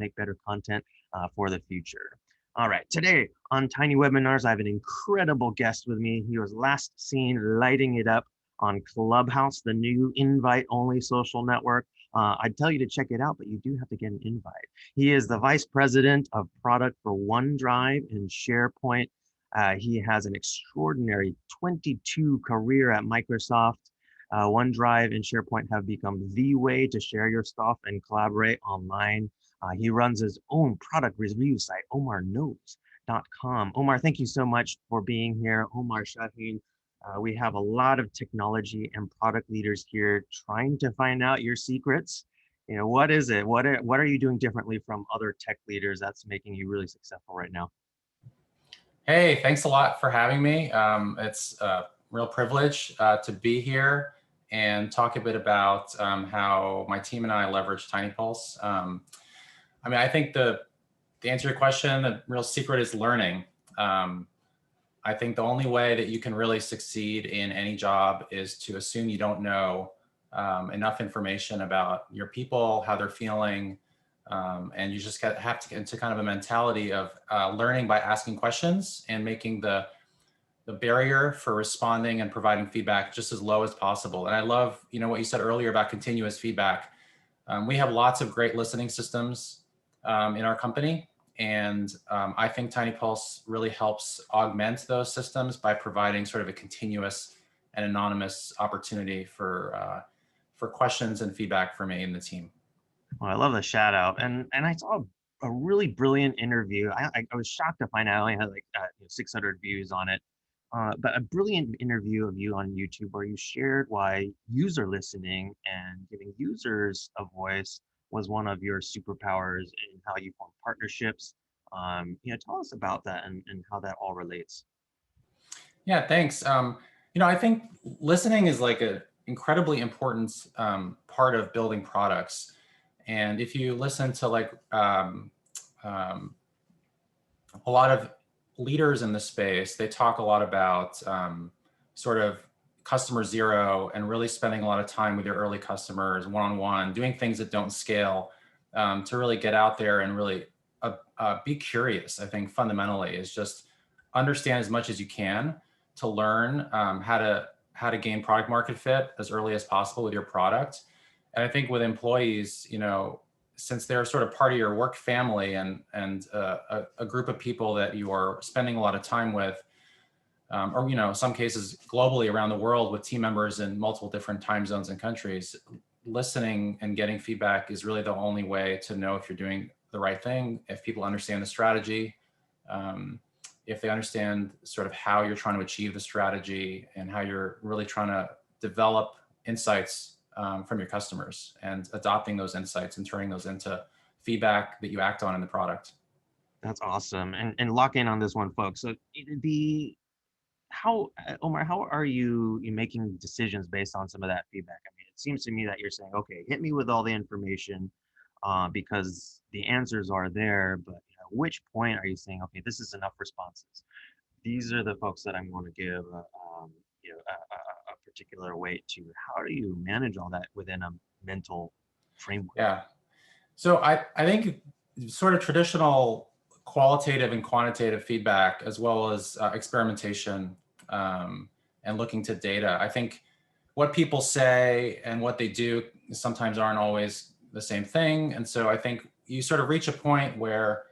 make better content for the future. All right, today on Tiny Webinars, I have an incredible guest with me. He was last seen lighting it up on Clubhouse, the new invite-only social network. I'd tell you to check it out, but you do have to get an invite. He is the Vice President of Product for OneDrive and Sharepoint. He has an extraordinary 22 career at Microsoft. OneDrive and SharePoint have become the way to share your stuff and collaborate online. He runs his own product review site, omarknows.com. Omar, thank you so much for being here. Omar Shahine, we have a lot of technology and product leaders here trying to find out your secrets. What is it? What are you doing differently from other tech leaders that's making you really successful right now? Hey, thanks a lot for having me. It's a real privilege to be here and talk a bit about how my team and I leverage TinyPulse. I think to answer your question, the real secret is learning. I think the only way that you can really succeed in any job is to assume you don't know enough information about your people, how they're feeling, and you just have to get into kind of a mentality of learning by asking questions and making the barrier for responding and providing feedback just as low as possible. And I love, what you said earlier about continuous feedback. We have lots of great listening systems in our company. And I think TinyPulse really helps augment those systems by providing sort of a continuous and anonymous opportunity for questions and feedback for me and the team. Well, I love the shout out. And I saw a really brilliant interview. I was shocked to find out I only had like 600 views on it. But a brilliant interview of you on YouTube where you shared why user listening and giving users a voice was one of your superpowers and how you form partnerships. Tell us about that and how that all relates. Yeah, thanks. I think listening is like an incredibly important part of building products. And if you listen to a lot of leaders in the space, they talk a lot about sort of customer zero and really spending a lot of time with your early customers one-on-one, doing things that don't scale to really get out there and really be curious. I think fundamentally is just understand as much as you can to learn how to gain product market fit as early as possible with your product. And I think with employees, since they're sort of part of your work family and a group of people that you are spending a lot of time with, or some cases globally around the world with team members in multiple different time zones and countries, listening and getting feedback is really the only way to know if you're doing the right thing, if people understand the strategy, if they understand sort of how you're trying to achieve the strategy and how you're really trying to develop insights from your customers and adopting those insights and turning those into feedback that you act on in the product. That's awesome. And lock in on this one, folks. So Omar, how are you making decisions based on some of that feedback? I mean, it seems to me that you're saying, okay, hit me with all the information because the answers are there, but at which point are you saying, okay, this is enough responses? These are the folks that I'm going to give a particular weight to. How do you manage all that within a mental framework? Yeah. So I think sort of traditional qualitative and quantitative feedback, as well as experimentation and looking to data. I think what people say and what they do sometimes aren't always the same thing. And so I think you sort of reach a point where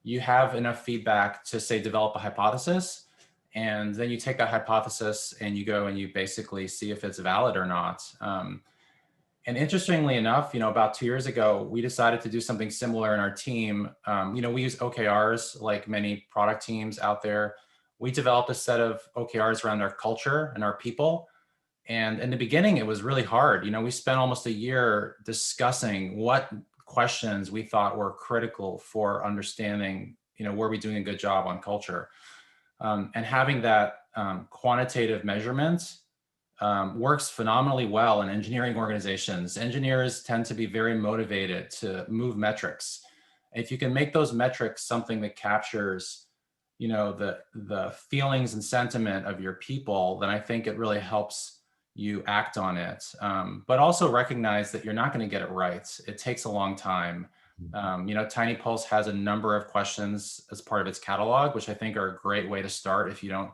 you have enough feedback to say, develop a hypothesis. And then you take that hypothesis and you go and you basically see if it's valid or not. And interestingly enough, about 2 years ago, we decided to do something similar in our team. We use OKRs like many product teams out there. We developed a set of OKRs around our culture and our people. And in the beginning, it was really hard. We spent almost a year discussing what questions we thought were critical for understanding, were we doing a good job on culture? And having that quantitative measurement works phenomenally well in engineering organizations. Engineers tend to be very motivated to move metrics. If you can make those metrics something that captures, the feelings and sentiment of your people, then I think it really helps you act on it. But also recognize that you're not going to get it right. It takes a long time. You know, Tiny Pulse has a number of questions as part of its catalog, which I think are a great way to start if you don't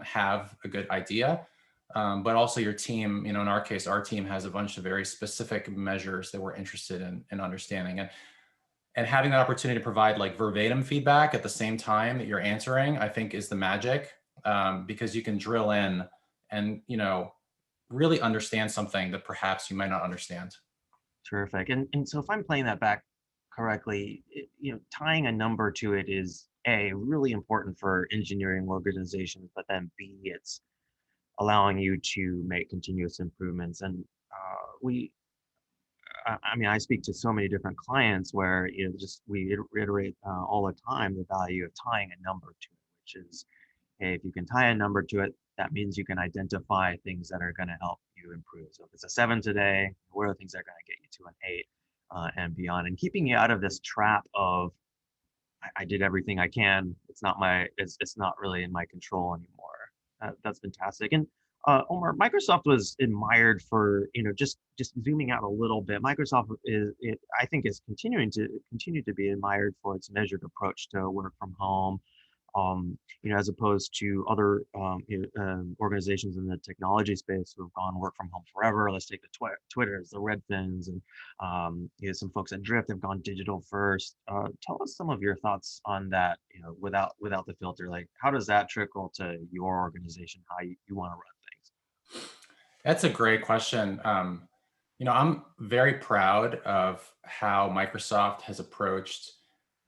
have a good idea. But also your team, you know, in our case, our team has a bunch of very specific measures that we're interested in understanding. And having the opportunity to provide like verbatim feedback at the same time that you're answering, I think is the magic, because you can drill in and, you know, really understand something that perhaps you might not understand. Terrific. And so if I'm playing that back correctly, tying a number to it is A, really important for engineering organizations, but then B, it's allowing you to make continuous improvements. And I mean, I speak to so many different clients where, just we reiterate all the time the value of tying a number to it, which is, hey, if you can tie a number to it, that means you can identify things that are going to help you improve. So if it's a 7 today, what are the things that are going to get you to an 8 and beyond? And keeping you out of this trap of I did everything I can. It's not really in my control anymore. That's fantastic. And Omar, Microsoft was admired for, just zooming out a little bit. Microsoft I think, is continue to be admired for its measured approach to work from home, as opposed to other organizations in the technology space who have gone work from home forever. Let's take the Twitters, the Redfins, and some folks at Drift have gone digital first. Tell us some of your thoughts on that. Without the filter, like how does that trickle to your organization? How you want to run things? That's a great question. You know, I'm very proud of how Microsoft has approached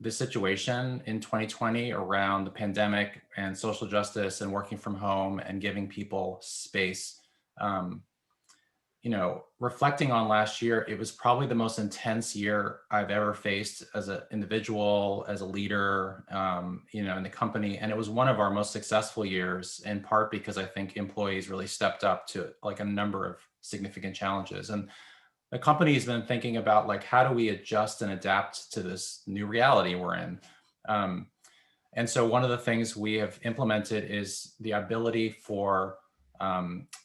this situation in 2020 around the pandemic and social justice and working from home and giving people space. Um, you know, reflecting on last year, it was probably the most intense year I've ever faced as an individual, as a leader, in the company. And it was one of our most successful years, in part because I think employees really stepped up to like a number of significant challenges. And the company has been thinking about like, how do we adjust and adapt to this new reality we're in? Um, and so one of the things we have implemented is the ability for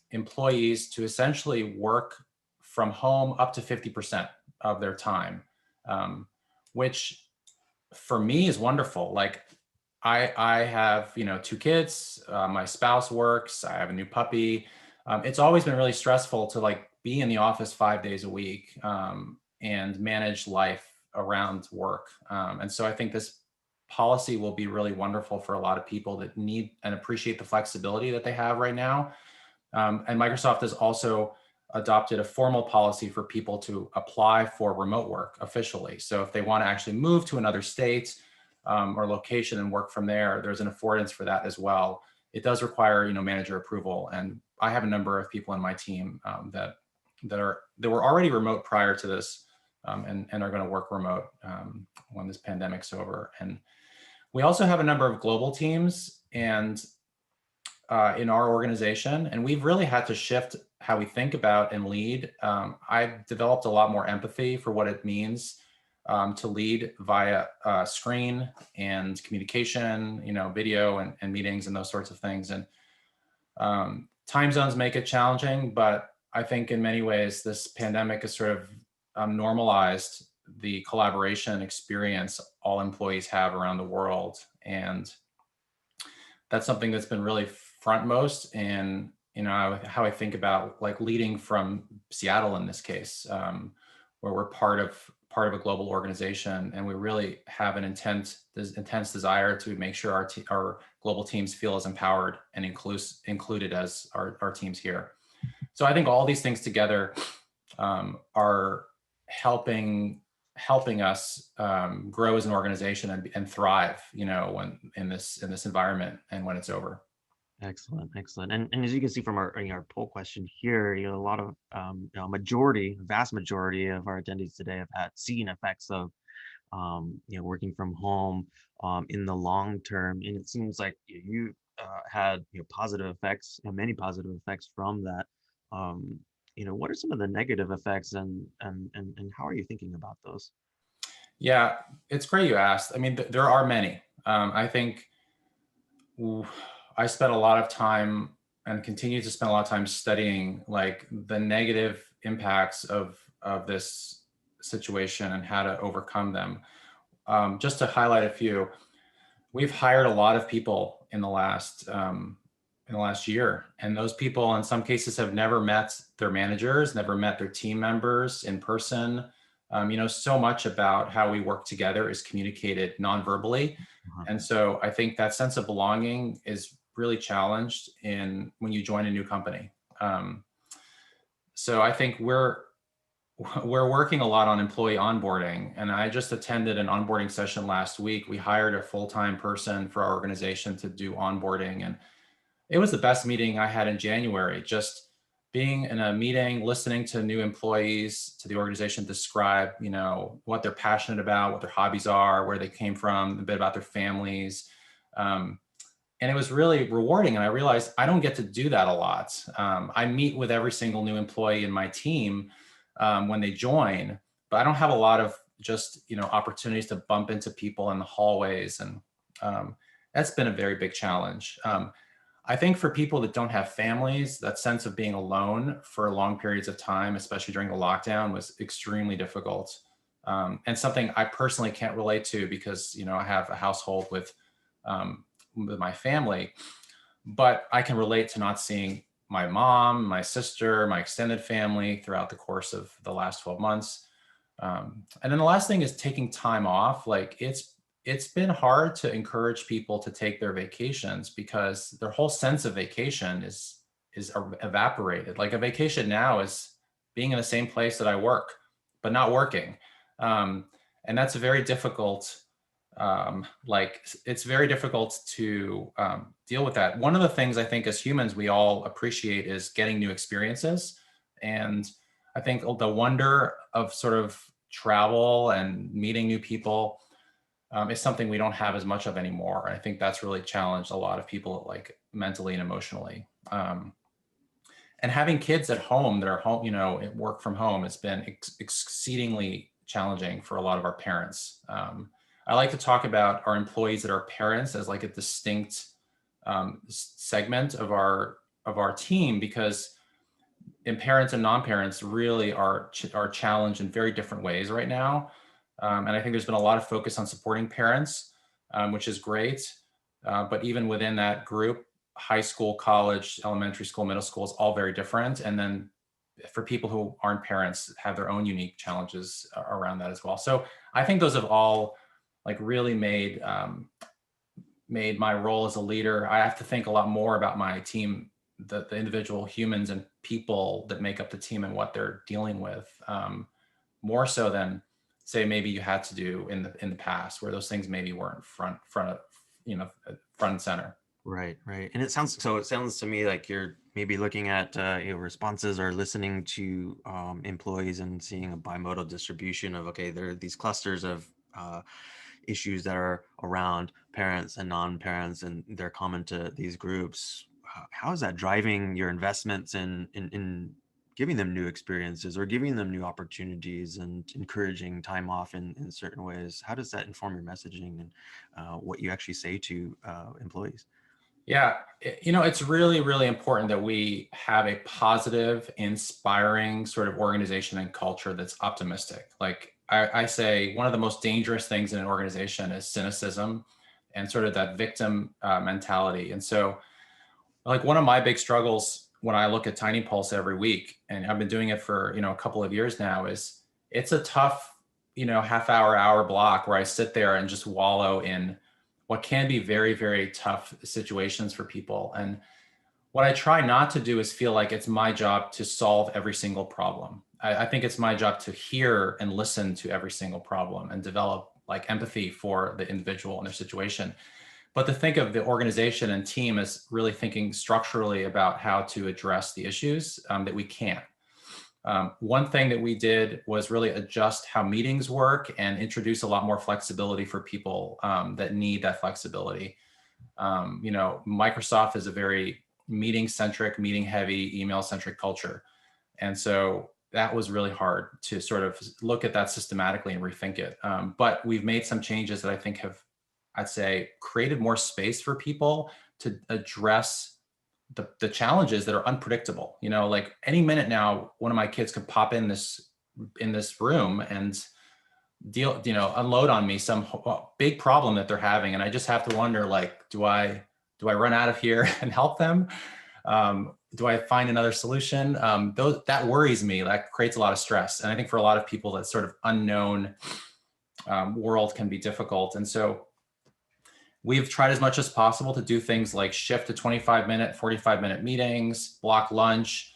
employees to essentially work from home up to 50% of their time, which for me is wonderful. Like I have, 2 kids, my spouse works, I have a new puppy. It's always been really stressful to like be in the office 5 days a week and manage life around work. And so I think this policy will be really wonderful for a lot of people that need and appreciate the flexibility that they have right now. And Microsoft has also adopted a formal policy for people to apply for remote work officially. So if they want to actually move to another state or location and work from there, there's an affordance for that as well. It does require, manager approval, and I have a number of people in my team that were already remote prior to this, and are going to work remote when this pandemic's over. And we also have a number of global teams and in our organization, and we've really had to shift how we think about and lead. I've developed a lot more empathy for what it means to lead via screen and communication, video and meetings and those sorts of things. And time zones make it challenging, but I think in many ways this pandemic has sort of normalized the collaboration experience all employees have around the world. And that's something that's been really frontmost in how I think about like leading from Seattle in this case, where we're part of a global organization, and we really have an intense desire to make sure our global teams feel as empowered and included as our teams here. So I think all these things together are helping us grow as an organization and thrive, when in this environment and when it's over. Excellent, excellent. And as you can see from our poll question here, a lot of vast majority of our attendees today have seen effects of working from home in the long term, and it seems like you had positive effects, many positive effects from that. What are some of the negative effects, and how are you thinking about those? Yeah, it's great you asked. I mean, there are many. I think I spent a lot of time and continue to spend a lot of time studying like the negative impacts of this situation and how to overcome them. Just to highlight a few, we've hired a lot of people in the last year, and those people in some cases have never met their managers, never met their team members in person. So much about how we work together is communicated non-verbally. And so I think that sense of belonging is really challenged when you join a new company. So I think we're working a lot on employee onboarding, and I just attended an onboarding session last week. We hired a full-time person for our organization to do onboarding, and it was the best meeting I had in January. Just being in a meeting, listening to new employees, to the organization describe, what they're passionate about, what their hobbies are, where they came from, a bit about their families. And it was really rewarding. And I realized I don't get to do that a lot. I meet with every single new employee in my team when they join, but I don't have a lot of just, opportunities to bump into people in the hallways. And that's been a very big challenge. I think for people that don't have families, that sense of being alone for long periods of time, especially during the lockdown, was extremely difficult. And something I personally can't relate to because, I have a household with my family, but I can relate to not seeing my mom, my sister, my extended family throughout the course of the last 12 months. And then the last thing is taking time off. Like it's been hard to encourage people to take their vacations because their whole sense of vacation is evaporated. Like a vacation now is being in the same place that I work, but not working. And that's a very difficult, it's very difficult to deal with that. One of the things I think as humans, we all appreciate is getting new experiences. And I think the wonder of sort of travel and meeting new people is something we don't have as much of anymore. And I think that's really challenged a lot of people, like mentally and emotionally. And having kids at home that are home, work from home, it's been exceedingly challenging for a lot of our parents. I like to talk about our employees that are parents as like a distinct segment of our team, because parents and non-parents really are challenged in very different ways right now. And I think there's been a lot of focus on supporting parents, which is great. But even within that group, high school, college, elementary school, middle school is all very different. And then for people who aren't parents, have their own unique challenges around that as well. So I think those have all like really made my role as a leader. I have to think a lot more about my team, the individual humans and people that make up the team and what they're dealing with, more so than say maybe you had to do in the past, where those things maybe weren't front and center. Right. And it sounds to me like you're maybe looking at responses or listening to employees and seeing a bimodal distribution of, okay, there are these clusters of issues that are around parents and non-parents, and they're common to these groups. How is that driving your investments in giving them new experiences or giving them new opportunities and encouraging time off in certain ways? How does that inform your messaging and what you actually say to employees? Yeah, it's really, really important that we have a positive, inspiring sort of organization and culture that's optimistic. Like I say, one of the most dangerous things in an organization is cynicism and sort of that victim mentality. And so, like, one of my big struggles when I look at Tiny Pulse every week, and I've been doing it for a couple of years now, is it's a tough hour block where I sit there and just wallow in what can be very, very tough situations for people. And what I try not to do is feel like it's my job to solve every single problem. I think it's my job to hear and listen to every single problem and develop like empathy for the individual and their situation. But to think of the organization and team as really thinking structurally about how to address the issues that we can. One thing that we did was really adjust how meetings work and introduce a lot more flexibility for people that need that flexibility. Microsoft is a very meeting-centric, meeting-heavy, email-centric culture. And so that was really hard to sort of look at that systematically and rethink it. But we've made some changes that I think have, I'd say, created more space for people to address the challenges that are unpredictable. Like any minute now, one of my kids could pop in this in this room and unload on me some big problem that they're having. And I just have to wonder, like, do I run out of here and help them? Do I find another solution? That worries me. That creates a lot of stress. And I think for a lot of people, that sort of unknown world can be difficult. And so we've tried as much as possible to do things like shift to 25-minute, 45-minute meetings, block lunch.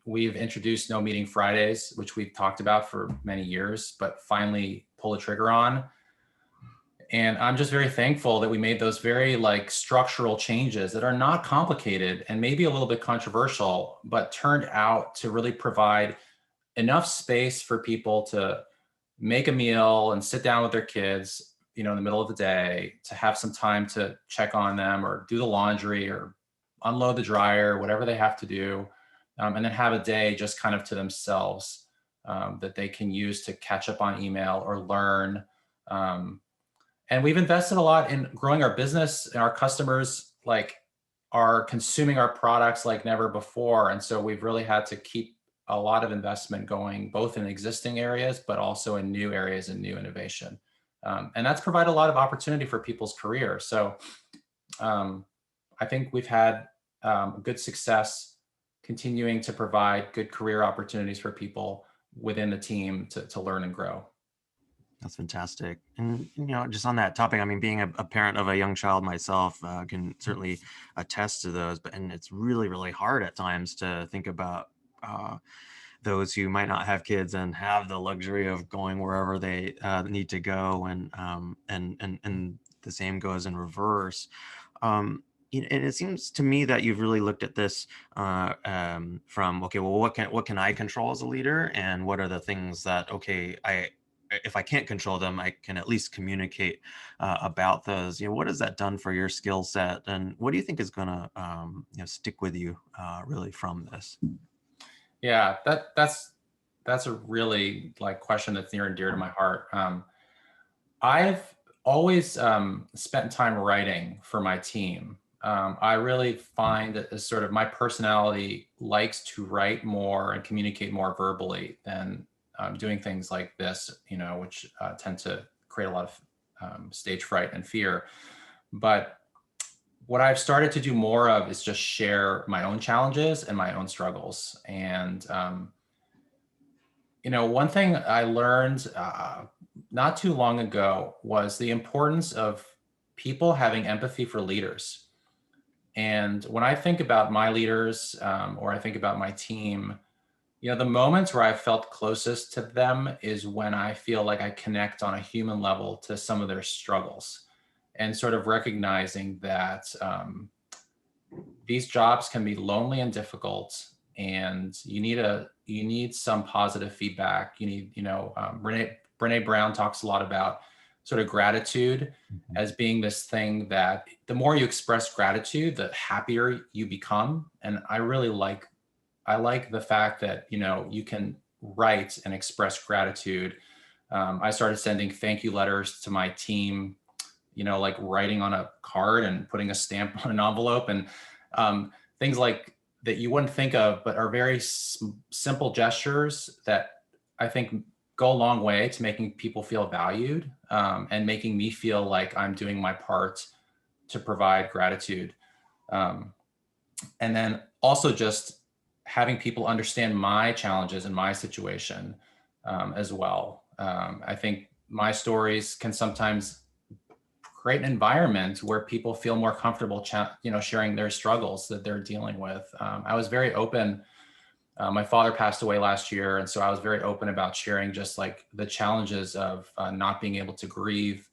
We've introduced no meeting Fridays, which we've talked about for many years, but finally pull the trigger on. And I'm just very thankful that we made those very like structural changes that are not complicated and maybe a little bit controversial, but turned out to really provide enough space for people to make a meal and sit down with their kids, in the middle of the day, to have some time to check on them or do the laundry or unload the dryer, whatever they have to do. And then have a day just kind of to themselves that they can use to catch up on email or learn. And we've invested a lot in growing our business, and our customers like are consuming our products like never before. And so we've really had to keep a lot of investment going, both in existing areas, but also in new areas and new innovation. And that's provided a lot of opportunity for people's career. So I think we've had good success continuing to provide good career opportunities for people within the team to learn and grow. That's fantastic. And, just on that topic, I mean, being a parent of a young child myself, can certainly attest to those, and it's really, really hard at times to think about those who might not have kids and have the luxury of going wherever they need to go. And the same goes in reverse. And it seems to me that you've really looked at this from, okay, well, what can I control as a leader, and what are the things that, okay, if I can't control them, I can at least communicate about those. What has that done for your skill set, and what do you think is going to stick with you really from this? Yeah, that's a really question that's near and dear to my heart. I've always spent time writing for my team. I really find that as sort of my personality likes to write more and communicate more verbally than doing things like this, which tend to create a lot of stage fright and fear. But what I've started to do more of is just share my own challenges and my own struggles. And, one thing I learned not too long ago was the importance of people having empathy for leaders. And when I think about my leaders or I think about my team, the moments where I felt closest to them is when I feel like I connect on a human level to some of their struggles, and sort of recognizing that these jobs can be lonely and difficult, and you need some positive feedback. You need, Brene Brown talks a lot about sort of gratitude as being this thing that the more you express gratitude, the happier you become. And I like the fact that, you can write and express gratitude. I started sending thank you letters to my team, like writing on a card and putting a stamp on an envelope, and things like that you wouldn't think of, but are very simple gestures that I think go a long way to making people feel valued, and making me feel like I'm doing my part to provide gratitude. And then also just having people understand my challenges and my situation as well. I think my stories can sometimes create an environment where people feel more comfortable, sharing their struggles that they're dealing with. I was very open. My father passed away last year, and so I was very open about sharing just like the challenges of not being able to grieve,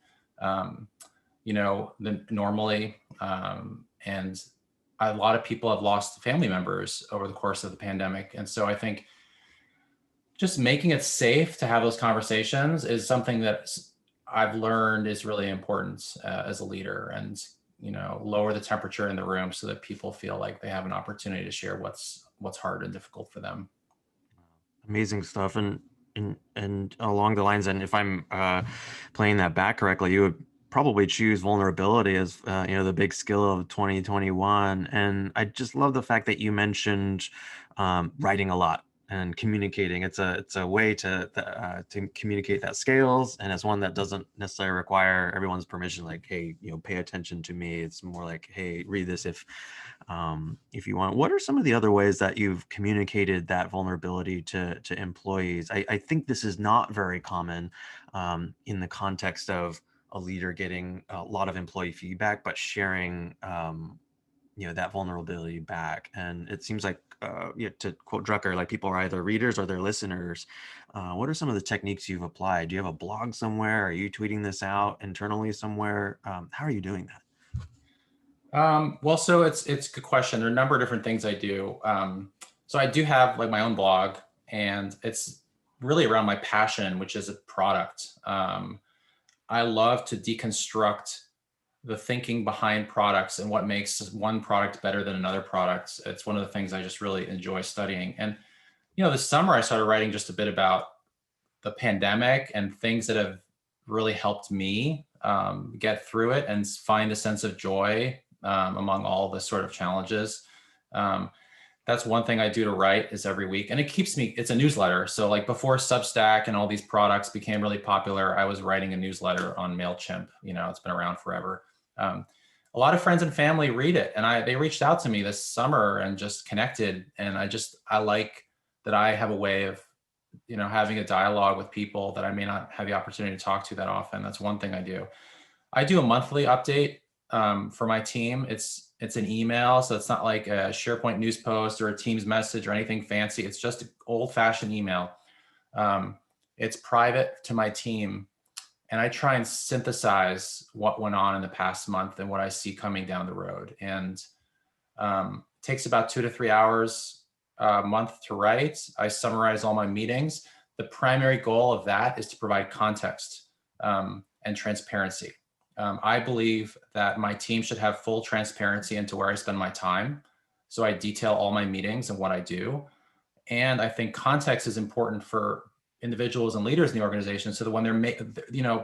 normally. And a lot of people have lost family members over the course of the pandemic. And so I think just making it safe to have those conversations is something that I've learned is really important as a leader, and, lower the temperature in the room so that people feel like they have an opportunity to share what's hard and difficult for them. Amazing stuff. And along the lines, and if I'm playing that back correctly, you would probably choose vulnerability as the big skill of 2021. And I just love the fact that you mentioned writing a lot and communicating. It's a way to communicate that scales, and it's one that doesn't necessarily require everyone's permission. Like, hey, pay attention to me. It's more like, hey, read this if you want. What are some of the other ways that you've communicated that vulnerability to employees? I think this is not very common in the context of a leader getting a lot of employee feedback, but sharing that vulnerability back. And it seems like, to quote Drucker, like people are either readers or they're listeners. What are some of the techniques you've applied? Do you have a blog somewhere? Are you tweeting this out internally somewhere? How are you doing that? Well, so it's a good question. There are a number of different things I do. So I do have like my own blog, and it's really around my passion, which is a product. I love to deconstruct the thinking behind products and what makes one product better than another product. It's one of the things I just really enjoy studying. And this summer I started writing just a bit about the pandemic and things that have really helped me get through it and find a sense of joy among all the sort of challenges. That's one thing I do to write is every week, and it keeps me, it's a newsletter. So like before Substack and all these products became really popular, I was writing a newsletter on MailChimp. It's been around forever. A lot of friends and family read it, and they reached out to me this summer and just connected. And I like that I have a way of, having a dialogue with people that I may not have the opportunity to talk to that often. That's one thing I do. I do a monthly update for my team. It's an email, so it's not like a SharePoint news post or a Teams message or anything fancy. It's just an old-fashioned email. It's private to my team, and I try and synthesize what went on in the past month and what I see coming down the road. And it takes about 2 to 3 hours a month to write. I summarize all my meetings. The primary goal of that is to provide context and transparency. I believe that my team should have full transparency into where I spend my time. So I detail all my meetings and what I do. And I think context is important for individuals and leaders in the organization, so that when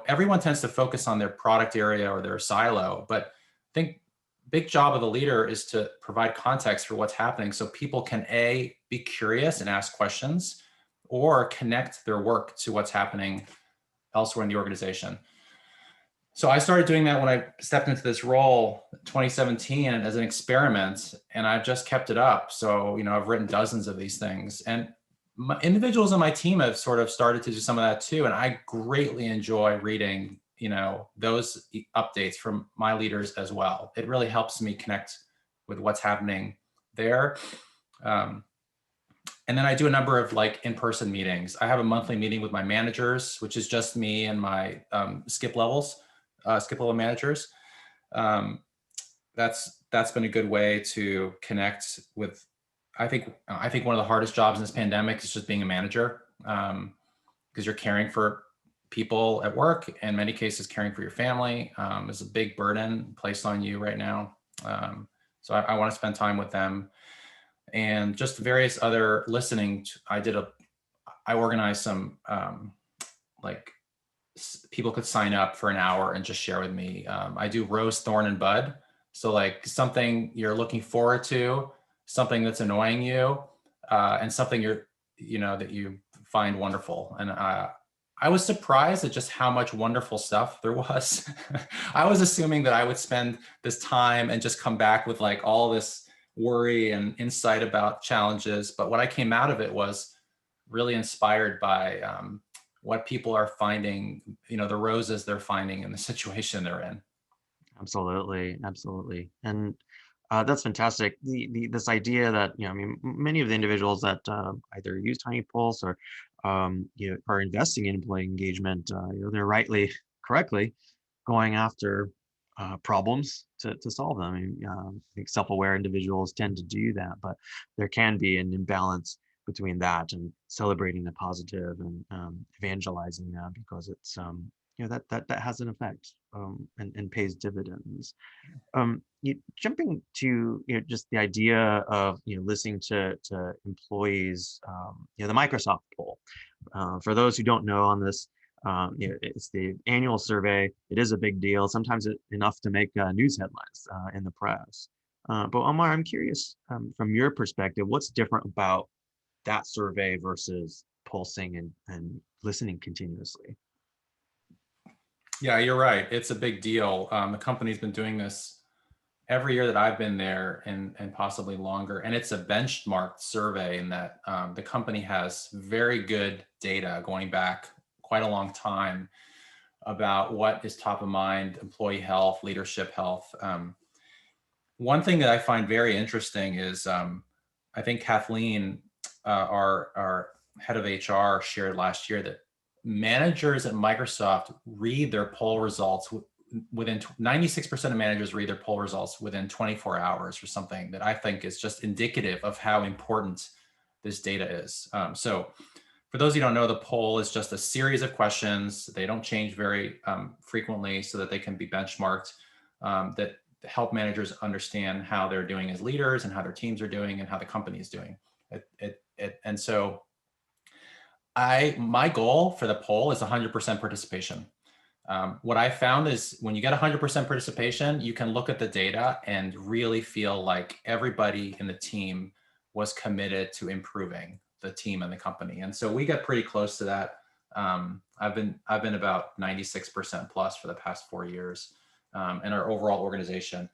everyone tends to focus on their product area or their silo, but I think big job of the leader is to provide context for what's happening, so people can be curious and ask questions, or connect their work to what's happening elsewhere in the organization. So I started doing that when I stepped into this role 2017 as an experiment, and I've just kept it up. So, I've written dozens of these things, and individuals on my team have sort of started to do some of that too. And I greatly enjoy reading, those updates from my leaders as well. It really helps me connect with what's happening there. And then I do a number of like in-person meetings. I have a monthly meeting with my managers, which is just me and my skip level managers. That's been a good way to connect with. I think one of the hardest jobs in this pandemic is just being a manager, because you're caring for people at work, in many cases caring for your family is a big burden placed on you right now. So I want to spend time with them, and just various other listening. I organized some like people could sign up for an hour and just share with me. I do rose, thorn, and bud. So like something you're looking forward to, something that's annoying you, and something that you find wonderful. And I was surprised at just how much wonderful stuff there was. I was assuming that I would spend this time and just come back with like all this worry and insight about challenges. But what I came out of it was really inspired by what people are finding, the roses they're finding in the situation they're in. Absolutely, absolutely. And that's fantastic. This idea that, many of the individuals that either use Tiny Pulse or are investing in employee engagement, they're correctly going after problems to solve them. I think self-aware individuals tend to do that, but there can be an imbalance between that and celebrating the positive and evangelizing that, because it's that has an effect and pays dividends. Jumping to just the idea of listening to employees, the Microsoft poll. For those who don't know on this, it's the annual survey. It is a big deal. Sometimes enough to make news headlines in the press. But Omar, I'm curious, from your perspective, what's different about that survey versus pulsing and listening continuously? Yeah, you're right. It's a big deal. The company's been doing this every year that I've been there, and possibly longer. And it's a benchmarked survey in that the company has very good data going back quite a long time about what is top of mind, employee health, leadership health. One thing that I find very interesting is I think Kathleen, our head of HR, shared last year that managers at Microsoft read their poll results within 96% of managers read their poll results within 24 hours, or something that I think is just indicative of how important this data is. So for those of you who don't know, the poll is just a series of questions. They don't change very frequently, so that they can be benchmarked, that help managers understand how they're doing as leaders and how their teams are doing and how the company is doing. And so my goal for the poll is 100% participation. What I found is when you get 100% participation, you can look at the data and really feel like everybody in the team was committed to improving the team and the company. And so we get pretty close to that. I've been about 96% plus for the past 4 years in our overall organization.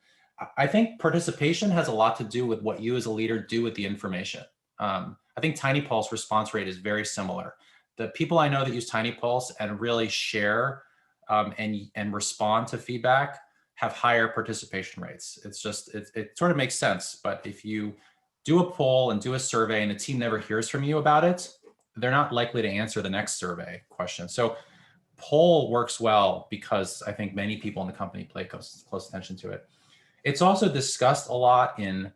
I think participation has a lot to do with what you as a leader do with the information. I think TinyPulse response rate is very similar. The people I know that use TinyPulse and really share and respond to feedback have higher participation rates. It's just, it sort of makes sense. But if you do a poll and do a survey and the team never hears from you about it, they're not likely to answer the next survey question. So poll works well because I think many people in the company pay close attention to it. It's also discussed a lot in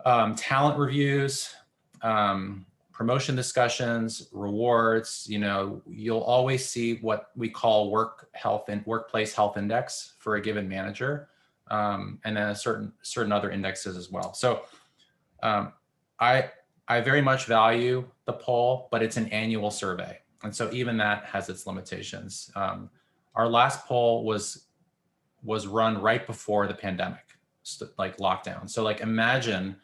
talent reviews, promotion discussions, rewards. You know, you'll always see what we call workplace health index for a given manager, and then certain other indexes as well. So I very much value the poll, but it's an annual survey, and so even that has its limitations. Our last poll was run right before the pandemic, like lockdown. So like imagine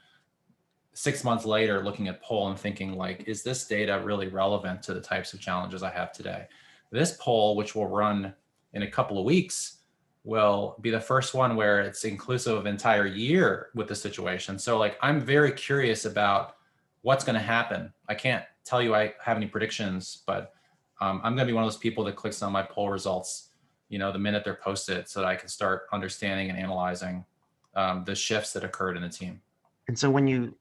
6 months later looking at poll and thinking like, is this data really relevant to the types of challenges I have today? This poll, which will run in a couple of weeks, will be the first one where it's inclusive of entire year with the situation. So like, I'm very curious about what's going to happen. I can't tell you I have any predictions, but I'm going to be one of those people that clicks on my poll results, you know, the minute they're posted, so that I can start understanding and analyzing the shifts that occurred in the team. And so when you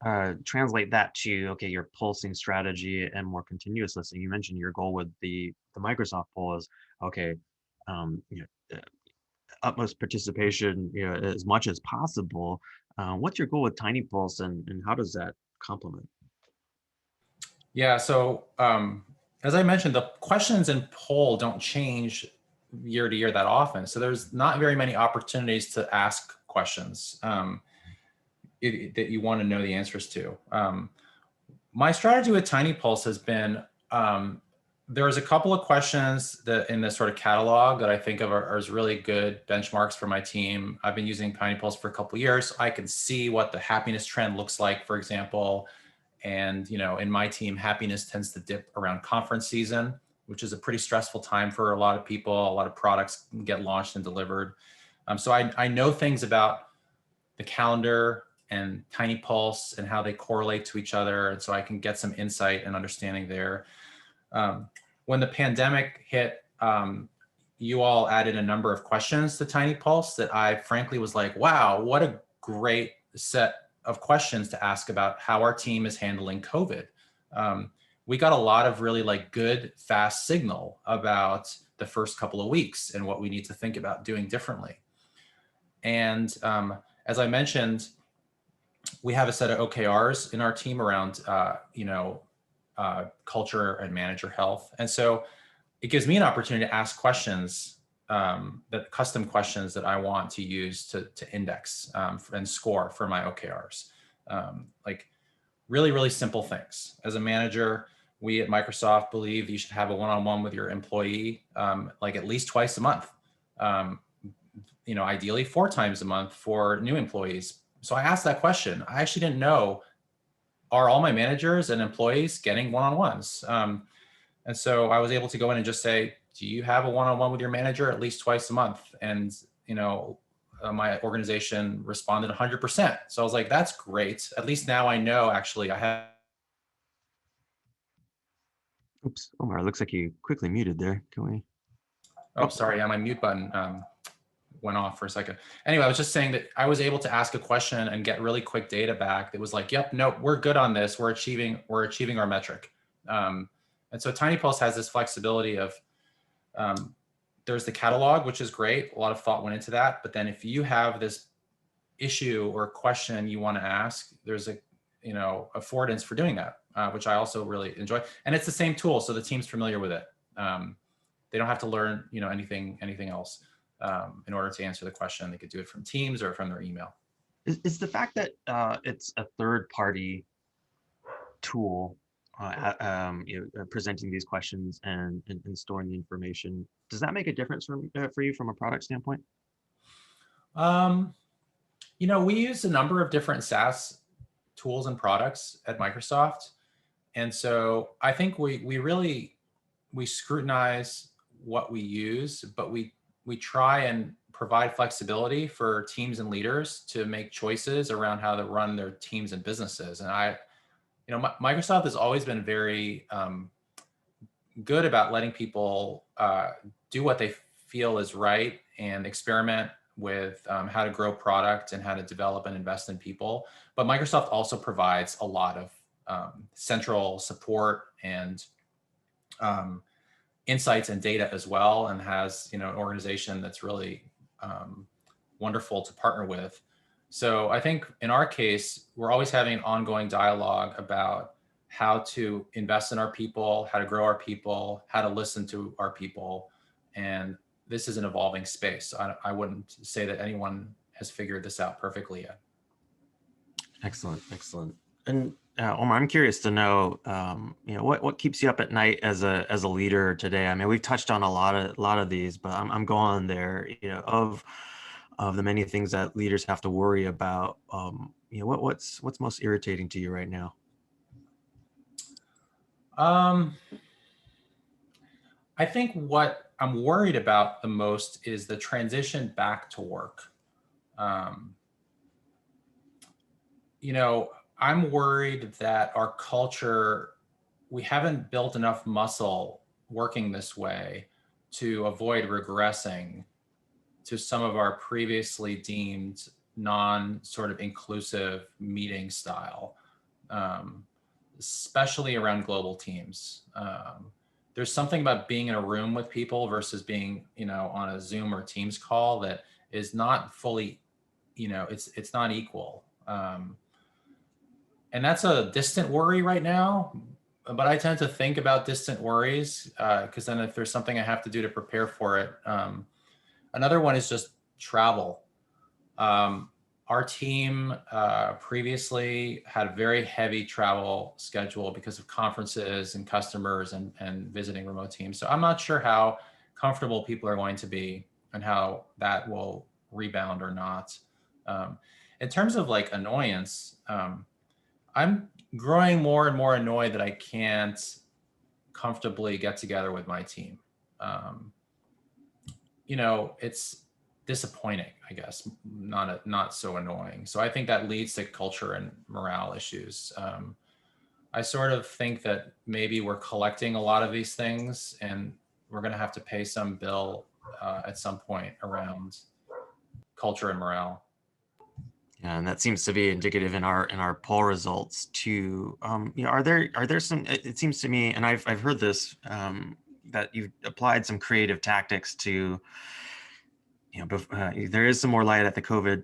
translate that to, okay, your pulsing strategy and more continuous listening, you mentioned your goal with the Microsoft poll is, okay, you know, utmost participation, you know, as much as possible. What's your goal with TinyPulse, and how does that complement? Yeah, so as I mentioned, the questions in poll don't change year to year that often. So there's not very many opportunities to ask questions that you want to know the answers to. My strategy with TinyPulse has been, there's a couple of questions that in this sort of catalog that I think of are as really good benchmarks for my team. I've been using TinyPulse for a couple of years. So I can see what the happiness trend looks like, for example. And, you know, in my team, happiness tends to dip around conference season, which is a pretty stressful time for a lot of people. A lot of products get launched and delivered. So I know things about the calendar and TinyPulse and how they correlate to each other. And so I can get some insight and understanding there. When the pandemic hit, you all added a number of questions to TinyPulse that I frankly was like, wow, what a great set of questions to ask about how our team is handling COVID. We got a lot of really like good, fast signal about the first couple of weeks and what we need to think about doing differently. And as I mentioned, we have a set of OKRs in our team around, culture and manager health. And so it gives me an opportunity to ask questions, that custom questions that I want to use to index and score for my OKRs. Like really, really simple things. As a manager, we at Microsoft believe you should have a one-on-one with your employee, like at least twice a month. Ideally 4 times a month for new employees. So I asked that question. I actually didn't know are all my managers and employees getting one-on-ones? And so I was able to go in and just say, do you have a one-on-one with your manager at least twice a month? And, my organization responded 100%. So I was like, that's great. At least now I know, actually, I have. Oops, Omar, it looks like you quickly muted there. Can we? Oh, sorry. Yeah, my mute button went off for a second. Anyway, I was just saying that I was able to ask a question and get really quick data back that was like, yep, no, we're good on this. We're achieving our metric. And so TinyPulse has this flexibility of, there's the catalog, which is great. A lot of thought went into that. But then if you have this issue or question you want to ask, there's a, affordance for doing that, which I also really enjoy. And it's the same tool, so the team's familiar with it. They don't have to learn, anything else in order to answer the question. They could do it from Teams or from their email. Is the fact that it's a third-party tool presenting these questions and storing the information, does that make a difference for you from a product standpoint? We use a number of different SaaS tools and products at Microsoft. And so I think we really scrutinize what we use, but we try and provide flexibility for teams and leaders to make choices around how to run their teams and businesses. And Microsoft has always been very good about letting people do what they feel is right and experiment with how to grow product and how to develop and invest in people. But Microsoft also provides a lot of central support and insights and data as well, and has an organization that's really wonderful to partner with. So I think in our case, we're always having an ongoing dialogue about how to invest in our people, how to grow our people, how to listen to our people. And this is an evolving space. I wouldn't say that anyone has figured this out perfectly yet. Excellent, excellent. And Omar, I'm curious to know, what keeps you up at night as a leader today? I mean, we've touched on a lot of these, but I'm going there. Of the many things that leaders have to worry about, what's most irritating to you right now? I think what I'm worried about the most is the transition back to work. I'm worried that our culture, we haven't built enough muscle working this way to avoid regressing to some of our previously deemed non-sort of inclusive meeting style, especially around global teams. There's something about being in a room with people versus being, on a Zoom or Teams call that is not fully, it's not equal. And that's a distant worry right now, but I tend to think about distant worries because then if there's something I have to do to prepare for it. Another one is just travel. Our team previously had a very heavy travel schedule because of conferences and customers and visiting remote teams. So I'm not sure how comfortable people are going to be and how that will rebound or not. In terms of like annoyance, I'm growing more and more annoyed that I can't comfortably get together with my team. It's disappointing, I guess, not so annoying. So I think that leads to culture and morale issues. I sort of think that maybe we're collecting a lot of these things and we're going to have to pay some bill at some point around culture and morale. Yeah, and that seems to be indicative in our poll results too. Are there some? It seems to me, and I've heard this, that you've applied some creative tactics to, there is some more light at the COVID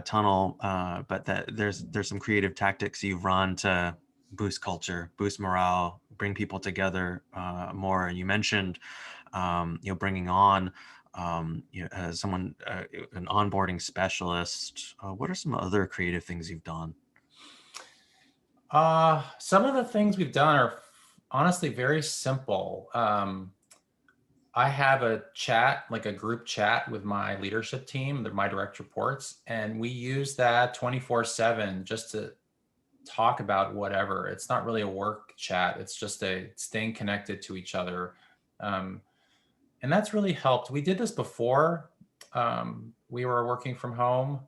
tunnel, but that there's some creative tactics you've run to boost culture, boost morale, bring people together more. And you mentioned, bringing on someone, an onboarding specialist. What are some other creative things you've done? Some of the things we've done are honestly very simple. I have a chat, like a group chat with my leadership team, my direct reports, and we use that 24/7 just to talk about whatever. It's not really a work chat. It's just a staying connected to each other. Um, and that's really helped. We did this before. We were working from home,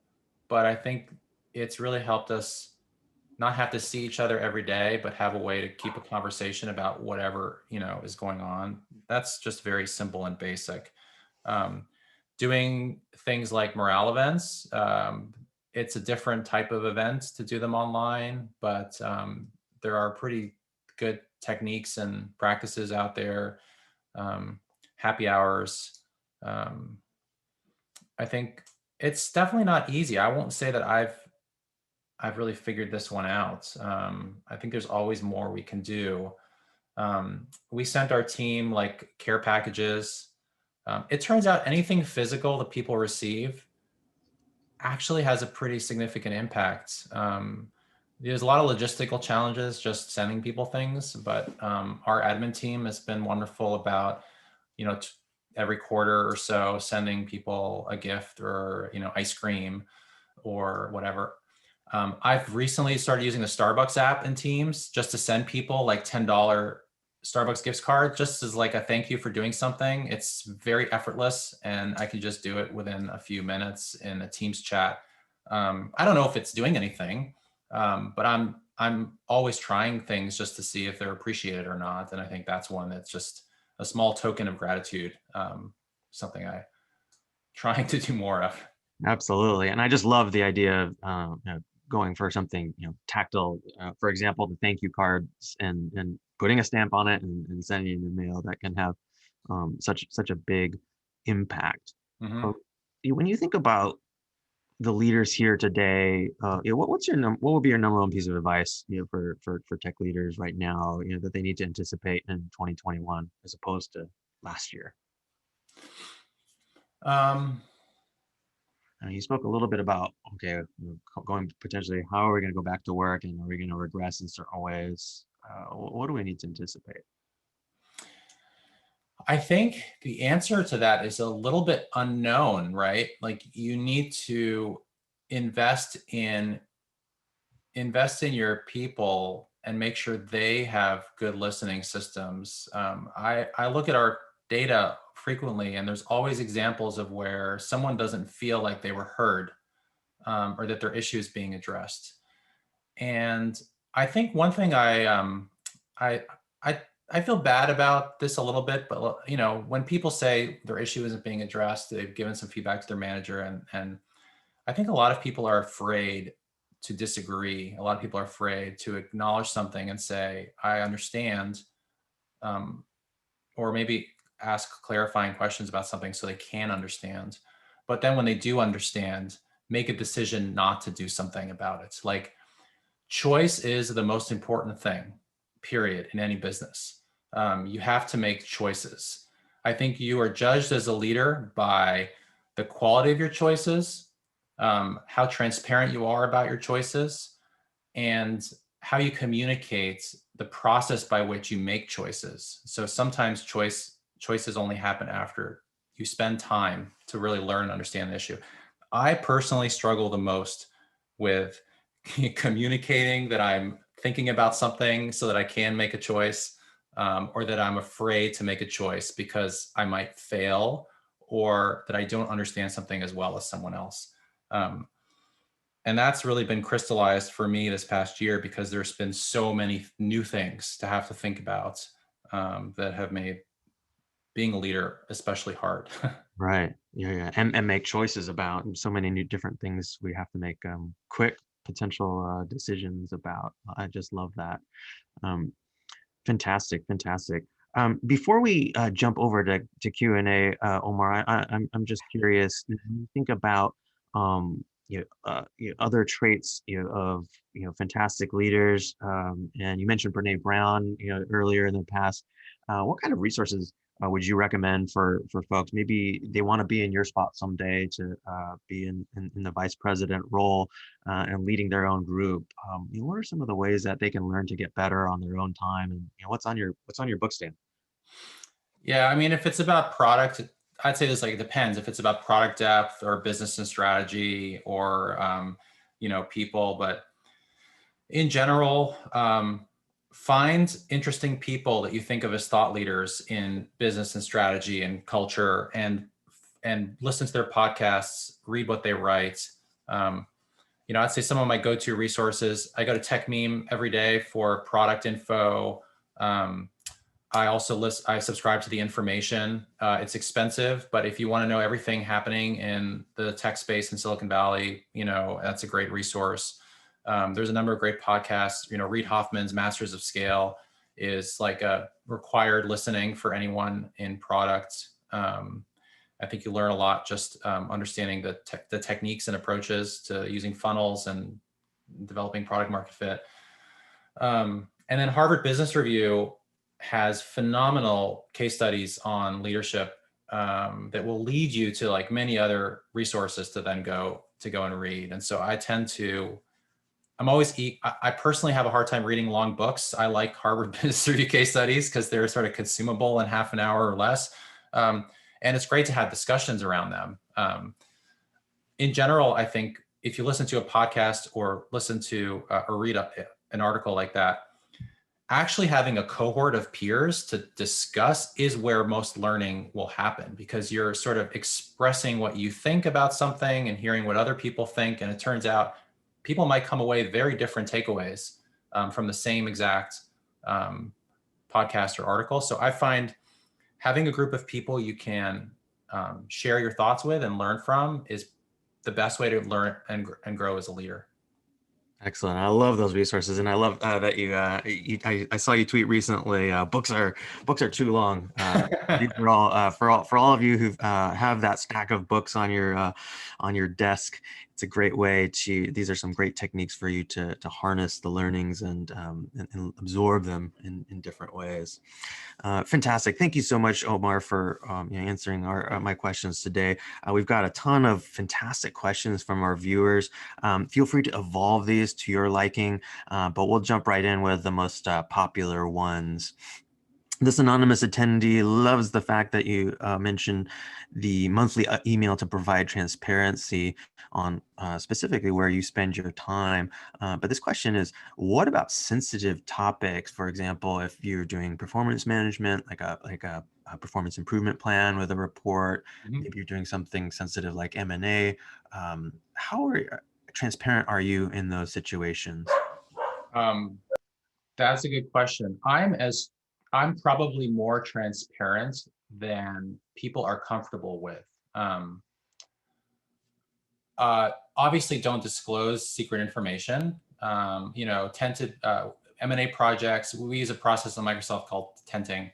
but I think it's really helped us not have to see each other every day, but have a way to keep a conversation about whatever, is going on. That's just very simple and basic. Um, Doing things like morale events, it's a different type of event to do them online, but there are pretty good techniques and practices out there. Happy hours. Um, I think it's definitely not easy. I won't say that I've really figured this one out. I think there's always more we can do. We sent our team like care packages. It turns out anything physical that people receive actually has a pretty significant impact. There's a lot of logistical challenges just sending people things, but our admin team has been wonderful about, every quarter or so sending people a gift or, ice cream or whatever. I've recently started using the Starbucks app in Teams just to send people like $10 Starbucks gift card, just as like a thank you for doing something. It's very effortless, and I can just do it within a few minutes in a Teams chat. I don't know if it's doing anything, but I'm always trying things just to see if they're appreciated or not. And I think that's one that's just a small token of gratitude, something I trying to do more of. Absolutely. And I just love the idea of going for something, tactile. For example, the thank you cards and putting a stamp on it and sending it in the mail that can have such a big impact. Mhm. Uh, when you think about the leaders here today, what would be your number one piece of advice, for tech leaders right now, that they need to anticipate in 2021 as opposed to last year? Um, You spoke a little bit about, okay, going potentially, how are we going to go back to work, and are we going to regress in certain ways? What do we need to anticipate? I think the answer to that is a little bit unknown, right? Like you need to invest in invest in your people and make sure they have good listening systems. I look at our data frequently, and there's always examples of where someone doesn't feel like they were heard, or that their issue is being addressed. And I think one thing I I I feel bad about this a little bit, but when people say their issue isn't being addressed, they've given some feedback to their manager, and I think a lot of people are afraid to disagree. A lot of people are afraid to acknowledge something and say, "I understand," um, or maybe ask clarifying questions about something so they can understand. But then when they do understand, make a decision not to do something about it. Like choice is the most important thing, period, in any business. You have to make choices. I think you are judged as a leader by the quality of your choices, how transparent you are about your choices, and how you communicate the process by which you make choices. So sometimes choices only happen after you spend time to really learn and understand the issue. I personally struggle the most with communicating that I'm thinking about something so that I can make a choice, or that I'm afraid to make a choice because I might fail, or that I don't understand something as well as someone else. Um, and that's really been crystallized for me this past year because there's been so many new things to have to think about, that have made being a leader especially hard. Right. Yeah, yeah. And make choices about so many new different things we have to make quick potential decisions about. I just love that. Um, Fantastic, fantastic. Before we jump over to Q&A, Omar, I'm just curious, when you think about other traits, of fantastic leaders, and you mentioned Brene Brown, earlier in the past. What kind of resources would you recommend for folks? Maybe they want to be in your spot someday to be in the vice president role, and leading their own group. What are some of the ways that they can learn to get better on their own time? And what's on your book stand? Yeah, I mean, if it's about product, I'd say this like it depends. If it's about product depth or business and strategy or people, but In general, find interesting people that you think of as thought leaders in business and strategy and culture, and listen to their podcasts, read what they write. Um, I'd say some of my go-to resources. I go to TechMeme every day for product info. Um, I subscribe to The Information. It's expensive, but if you want to know everything happening in the tech space in Silicon Valley, that's a great resource. There's a number of great podcasts. Reid Hoffman's Masters of Scale is like a required listening for anyone in product. I think you learn a lot just understanding the techniques and approaches to using funnels and developing product market fit. And then Harvard Business Review has phenomenal case studies on leadership that will lead you to like many other resources to then go and read. And so I personally have a hard time reading long books. I like Harvard Business Review case studies because they're sort of consumable in half an hour or less. And it's great to have discussions around them. In general, I think if you listen to a podcast or listen to or read an article like that, actually having a cohort of peers to discuss is where most learning will happen, because you're sort of expressing what you think about something and hearing what other people think. And it turns out people might come away with very different takeaways from the same exact podcast or article. So I find having a group of people you can share your thoughts with and learn from is the best way to learn and grow as a leader. Excellent. I love those resources, and I love that I saw you tweet recently. Books are too long. These are all for all of you who have that stack of books on your desk. It's a great way to. These are some great techniques for you to harness the learnings and absorb them in different ways. Fantastic. Thank you so much, Omar, for answering my questions today. We've got a ton of fantastic questions from our viewers. Feel free to evolve these to your liking, but we'll jump right in with the most popular ones. This anonymous attendee loves the fact that you mentioned the monthly email to provide transparency on specifically where you spend your time. But this question is, what about sensitive topics? For example, if you're doing performance management, like a performance improvement plan with a report, maybe you're doing something sensitive like M&A. How transparent are you in those situations? That's a good question. I'm probably more transparent than people are comfortable with. Obviously, don't disclose secret information. M&A projects, we use a process on Microsoft called tenting.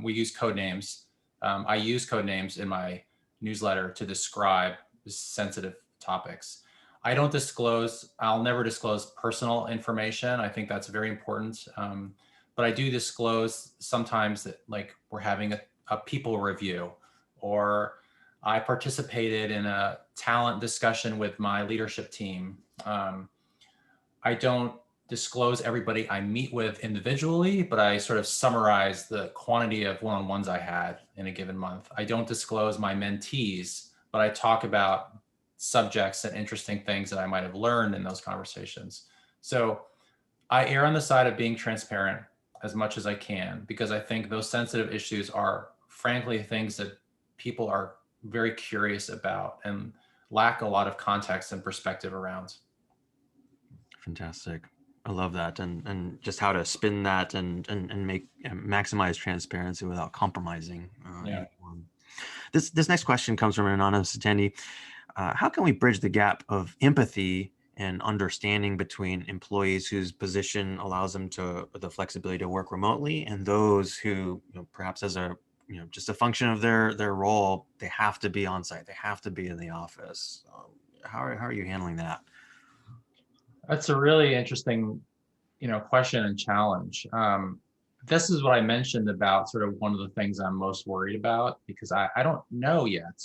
We use code names. I use code names in my newsletter to describe sensitive topics. I'll never disclose personal information. I think that's very important. But I do disclose sometimes that like we're having a people review, or I participated in a talent discussion with my leadership team. I don't disclose everybody I meet with individually, but I sort of summarize the quantity of one-on-ones I had in a given month. I don't disclose my mentees, but I talk about subjects and interesting things that I might have learned in those conversations. So I err on the side of being transparent as much as I can, because I think those sensitive issues are frankly things that people are very curious about and lack a lot of context and perspective around. Fantastic. I love that, and just how to spin that and make maximize transparency without compromising. Yeah. This next question comes from an anonymous attendee. How can we bridge the gap of empathy and understanding between employees whose position allows them the flexibility to work remotely, and those who perhaps as a just a function of their role, they have to be on site, they have to be in the office? How are you handling that? That's a really interesting, question and challenge. This is what I mentioned about sort of one of the things I'm most worried about, because I don't know yet.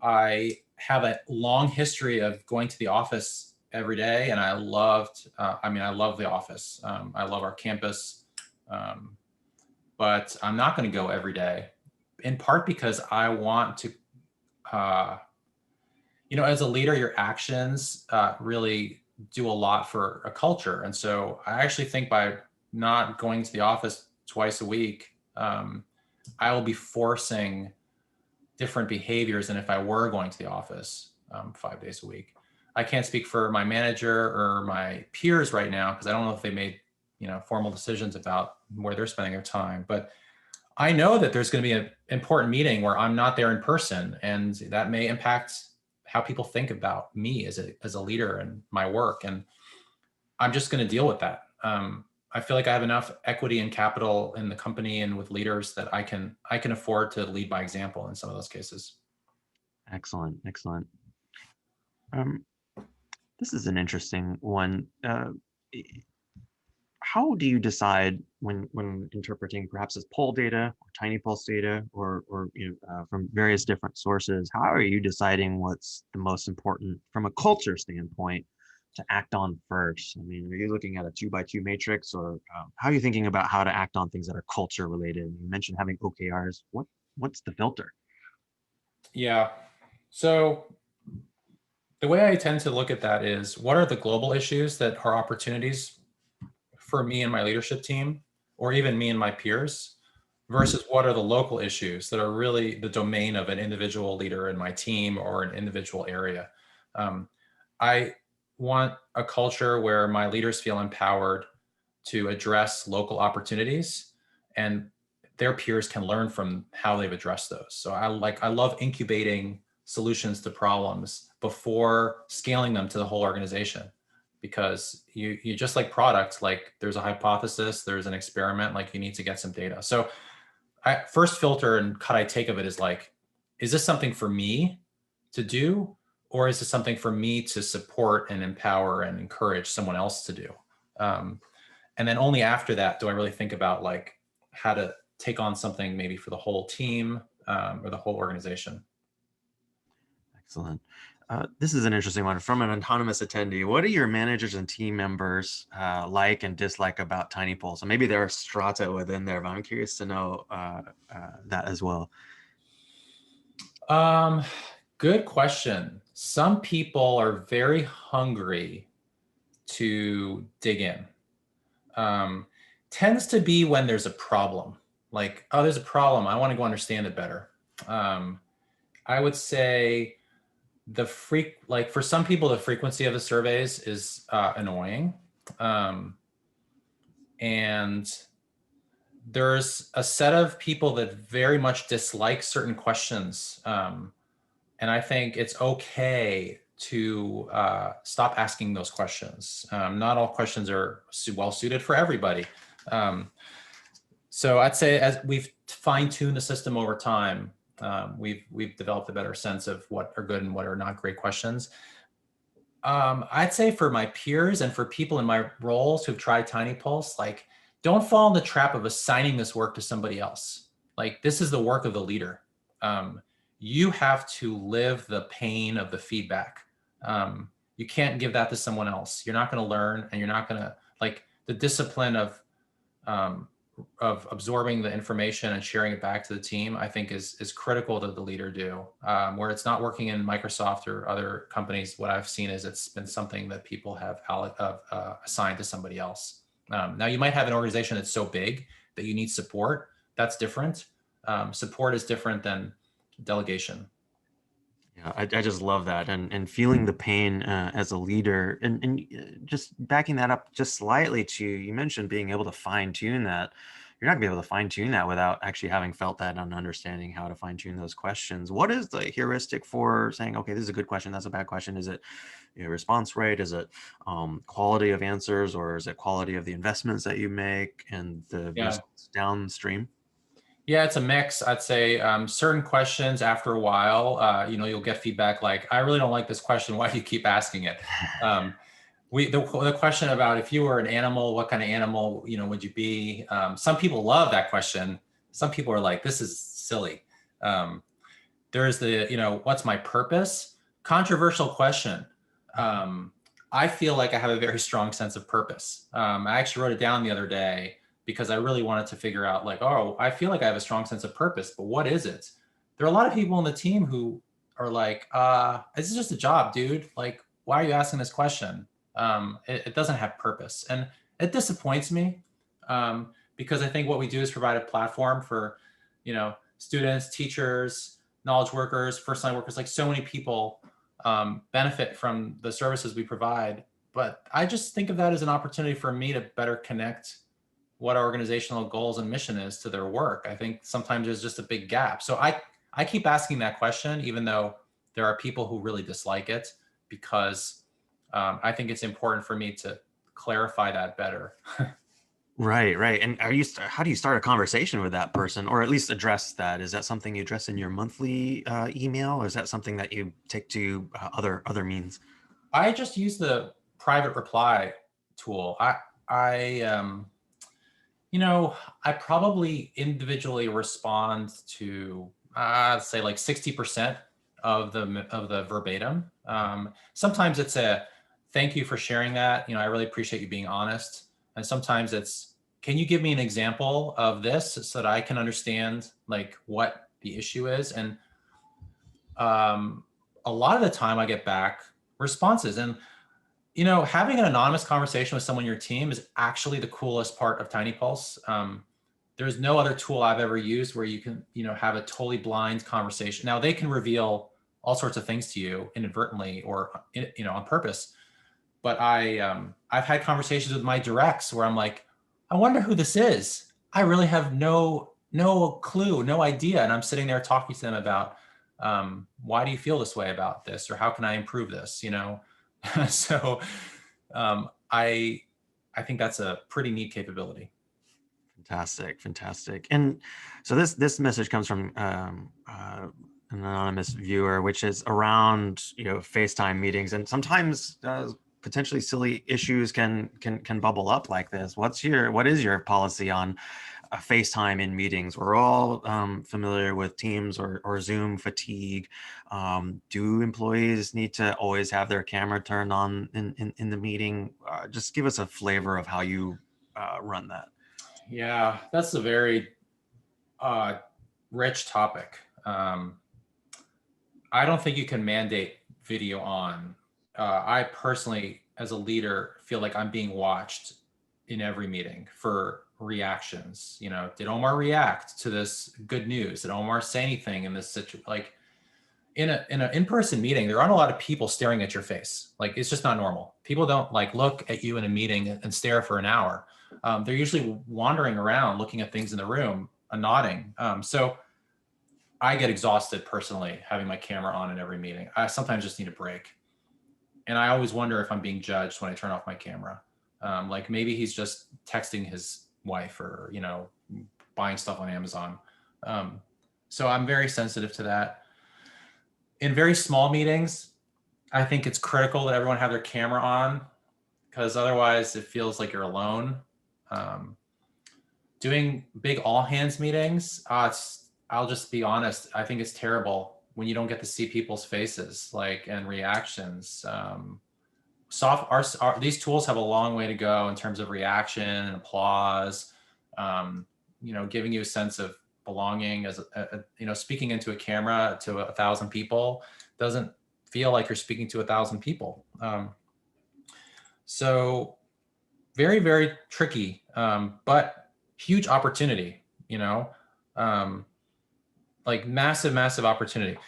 I have a long history of going to the office every day, and I love the office. I love our campus, but I'm not going to go every day, in part because I want to, as a leader, your actions really do a lot for a culture. And so I actually think by not going to the office twice a week, I will be forcing different behaviors than if I were going to the office 5 days a week. I can't speak for my manager or my peers right now because I don't know if they made formal decisions about where they're spending their time. But I know that there's going to be an important meeting where I'm not there in person, and that may impact how people think about me as a leader and my work. And I'm just going to deal with that. I feel like I have enough equity and capital in the company and with leaders that I can afford to lead by example in some of those cases. Excellent, excellent. This is an interesting one. How do you decide when interpreting perhaps as poll data or tiny pulse data or from various different sources? How are you deciding what's the most important from a culture standpoint to act on first? I mean, are you looking at a 2x2 matrix, or how are you thinking about how to act on things that are culture related? You mentioned having OKRs. What's the filter? Yeah. So the way I tend to look at that is, what are the global issues that are opportunities for me and my leadership team, or even me and my peers, versus what are the local issues that are really the domain of an individual leader in my team or an individual area. I want a culture where my leaders feel empowered to address local opportunities, and their peers can learn from how they've addressed those. So I love incubating solutions to problems before scaling them to the whole organization, because you just like products, like there's a hypothesis, there's an experiment, like you need to get some data. So I first filter and cut I take of it is like, is this something for me to do, or is this something for me to support and empower and encourage someone else to do? And then only after that do I really think about like how to take on something maybe for the whole team or the whole organization. Excellent. This is an interesting one. From an autonomous attendee, what do your managers and team members like and dislike about Tiny Pulse? And maybe there are strata within there, but I'm curious to know that as well. Good question. Some people are very hungry to dig in. Tends to be when there's a problem. Like, oh, there's a problem, I want to go understand it better. I would say like for some people, the frequency of the surveys is annoying. And there's a set of people that very much dislike certain questions. And I think it's okay to stop asking those questions. Not all questions are well suited for everybody. So I'd say as we've fine-tuned the system over time, we've developed a better sense of what are good and what are not great questions. I'd say for my peers and for people in my roles who've tried Tiny Pulse, like, don't fall in the trap of assigning this work to somebody else. Like, this is the work of the leader. You have to live the pain of the feedback. You can't give that to someone else. You're not going to learn, and you're not going to, like, the discipline of absorbing the information and sharing it back to the team, I think is critical that the leader do. Where it's not working in Microsoft or other companies, what I've seen is it's been something that people have assigned to somebody else. Now, you might have an organization that's so big that you need support. That's different. Support is different than delegation. Yeah, I just love that, and feeling the pain as a leader, and just backing that up just slightly to, you mentioned being able to fine tune that. You're not gonna be able to fine tune that without actually having felt that and understanding how to fine tune those questions. What is the heuristic for saying, okay, this is a good question, that's a bad question? Is it response rate? Is it quality of answers, or is it quality of the investments that you make and the results downstream? Yeah, it's a mix. I'd say certain questions after a while, you'll get feedback like, I really don't like this question. Why do you keep asking it? The question about if you were an animal, what kind of animal, would you be? Some people love that question. Some people are like, this is silly. There's the, what's my purpose? Controversial question. I feel like I have a very strong sense of purpose. I actually wrote it down the other day because I really wanted to figure out, like, oh, I feel like I have a strong sense of purpose, but what is it? There are a lot of people on the team who are like, this is just a job, dude. Like, why are you asking this question? It doesn't have purpose, and it disappoints me, because I think what we do is provide a platform for, students, teachers, knowledge workers, first-line workers, like so many people benefit from the services we provide. But I just think of that as an opportunity for me to better connect what our organizational goals and mission is to their work. I think sometimes there's just a big gap. So I keep asking that question, even though there are people who really dislike it, because I think it's important for me to clarify that better. Right, right. And how do you start a conversation with that person, or at least address that? Is that something you address in your monthly email, or is that something that you take to other means? I just use the private reply tool. I I probably individually respond to say like 60% of the verbatim. Sometimes it's a thank you for sharing that. I really appreciate you being honest. And sometimes it's, can you give me an example of this so that I can understand like what the issue is? And a lot of the time I get back responses. And having an anonymous conversation with someone on your team is actually the coolest part of TinyPulse. There's no other tool I've ever used where you can, have a totally blind conversation. Now they can reveal all sorts of things to you inadvertently or, on purpose. But I've had conversations with my directs where I'm like, I wonder who this is. I really have no clue, no idea. And I'm sitting there talking to them about, why do you feel this way about this? Or how can I improve this? So I think that's a pretty neat capability. Fantastic, fantastic. And so this message comes from an anonymous viewer, which is around FaceTime meetings, and sometimes potentially silly issues can bubble up like this. What is your policy on FaceTime in meetings? We're all familiar with Teams or Zoom fatigue. Do employees need to always have their camera turned on in the meeting? Just give us a flavor of how you run that. Yeah, that's a very rich topic. I don't think you can mandate video on. I personally, as a leader, feel like I'm being watched in every meeting for reactions. Did Omar react to this good news? Did Omar say anything in this situation? Like in an in-person meeting, there aren't a lot of people staring at your face. Like it's just not normal. People don't like look at you in a meeting and stare for an hour. They're usually wandering around, looking at things in the room, nodding. So I get exhausted personally having my camera on in every meeting. I sometimes just need a break. And I always wonder if I'm being judged when I turn off my camera. Like maybe he's just texting his wife or, buying stuff on Amazon. So I'm very sensitive to that. In very small meetings, I think it's critical that everyone have their camera on because otherwise it feels like you're alone. Doing big all hands meetings, I'll just be honest, I think it's terrible when you don't get to see people's faces and reactions. These tools have a long way to go in terms of reaction and applause, giving you a sense of belonging as speaking into a camera to 1,000 people doesn't feel like you're speaking to 1,000 people. So very, very tricky, but huge opportunity, like massive opportunity.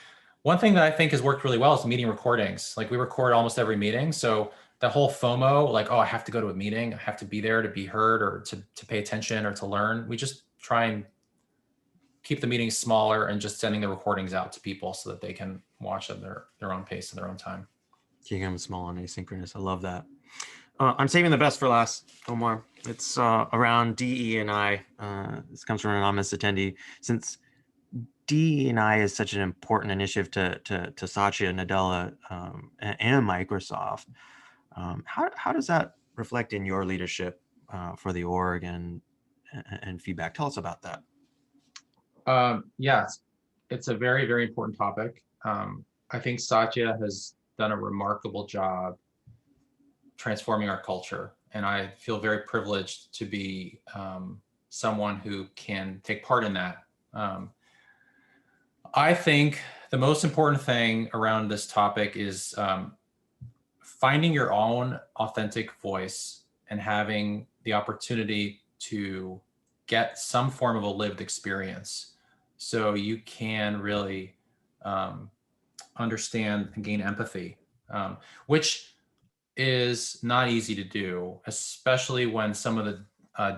One thing that I think has worked really well is meeting recordings. Like we record almost every meeting. So the whole FOMO, like, oh, I have to go to a meeting. I have to be there to be heard or to pay attention or to learn. We just try and keep the meetings smaller and just sending the recordings out to people so that they can watch at their own pace and their own time. Keeping them small and asynchronous. I love that. I'm saving the best for last, Omar. It's around DE&I. This comes from an anonymous attendee. Since DE&I is such an important initiative to Satya Nadella and Microsoft, how does that reflect in your leadership for the org and feedback? Tell us about that. Yes, it's a very, very important topic. I think Satya has done a remarkable job transforming our culture. And I feel very privileged to be someone who can take part in that. I think the most important thing around this topic is finding your own authentic voice and having the opportunity to get some form of a lived experience so you can really understand and gain empathy, which is not easy to do, especially when some of the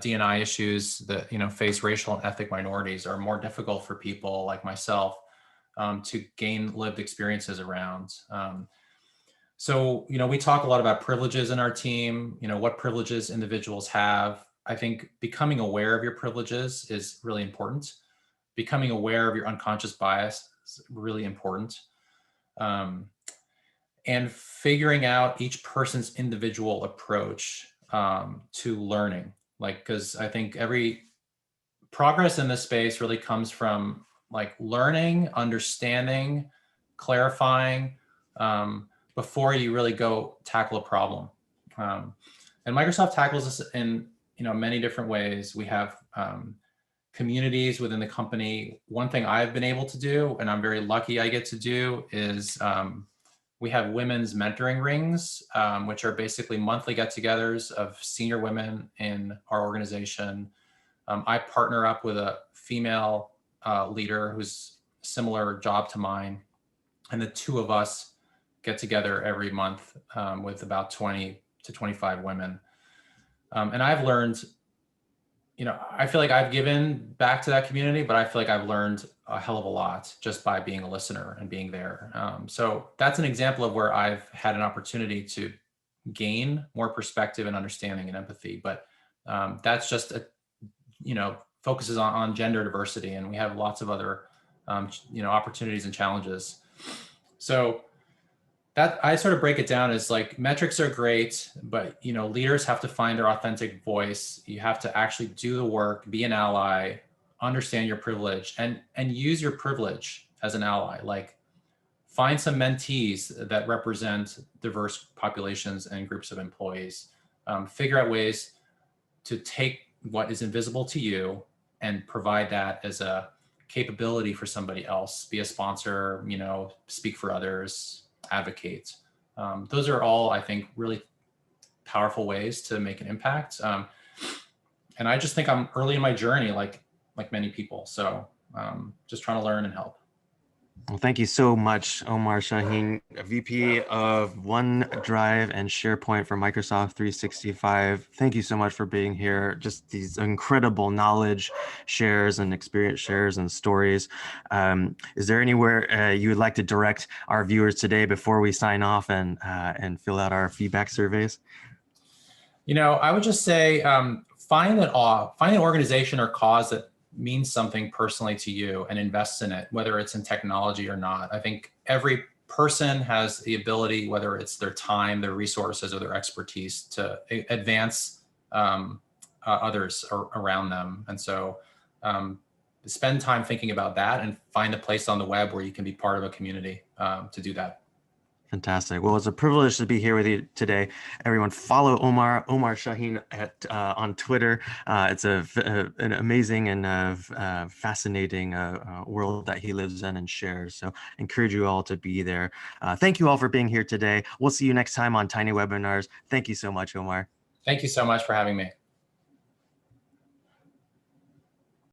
D&I issues that face racial and ethnic minorities are more difficult for people like myself to gain lived experiences around. So, we talk a lot about privileges in our team, what privileges individuals have. I think becoming aware of your privileges is really important. Becoming aware of your unconscious bias is really important. And figuring out each person's individual approach to learning. Because I think every progress in this space really comes from learning, understanding, clarifying, before you really go tackle a problem. And Microsoft tackles this in many different ways. We have communities within the company. One thing I've been able to do, and I'm very lucky I get to do, is we have women's mentoring rings, which are basically monthly get-togethers of senior women in our organization. I partner up with a female leader who's similar job to mine, and the two of us get together every month with about 20 to 25 women. And I've learned, I feel like I've given back to that community, but I feel like I've learned a hell of a lot just by being a listener and being there. So that's an example of where I've had an opportunity to gain more perspective and understanding and empathy. But that's just focuses on gender diversity, and we have lots of other opportunities and challenges. So that I sort of break it down as metrics are great, but leaders have to find their authentic voice. You have to actually do the work, be an ally, understand your privilege, and use your privilege as an ally. Find some mentees that represent diverse populations and groups of employees. Figure out ways to take what is invisible to you and provide that as a capability for somebody else. Be a sponsor, speak for others, advocate. Those are all, I think, really powerful ways to make an impact. And I just think I'm early in my journey, like many people. So just trying to learn and help. Well, thank you so much, Omar Shahine, VP of OneDrive and Sharepoint for Microsoft 365. Thank you so much for being here. Just these incredible knowledge shares and experience shares and stories. Is there anywhere you would like to direct our viewers today before we sign off and fill out our feedback surveys? I would just say find an organization or cause that means something personally to you and invest in it, whether it's in technology or not. I think every person has the ability, whether it's their time, their resources, or their expertise, to advance others around them. And so spend time thinking about that and find a place on the web where you can be part of a community to do that. Fantastic. Well, it's a privilege to be here with you today. Everyone, follow Omar Shahine on Twitter. It's an amazing and fascinating world that he lives in and shares. So encourage you all to be there. Thank you all for being here today. We'll see you next time on Tiny Webinars. Thank you so much, Omar. Thank you so much for having me.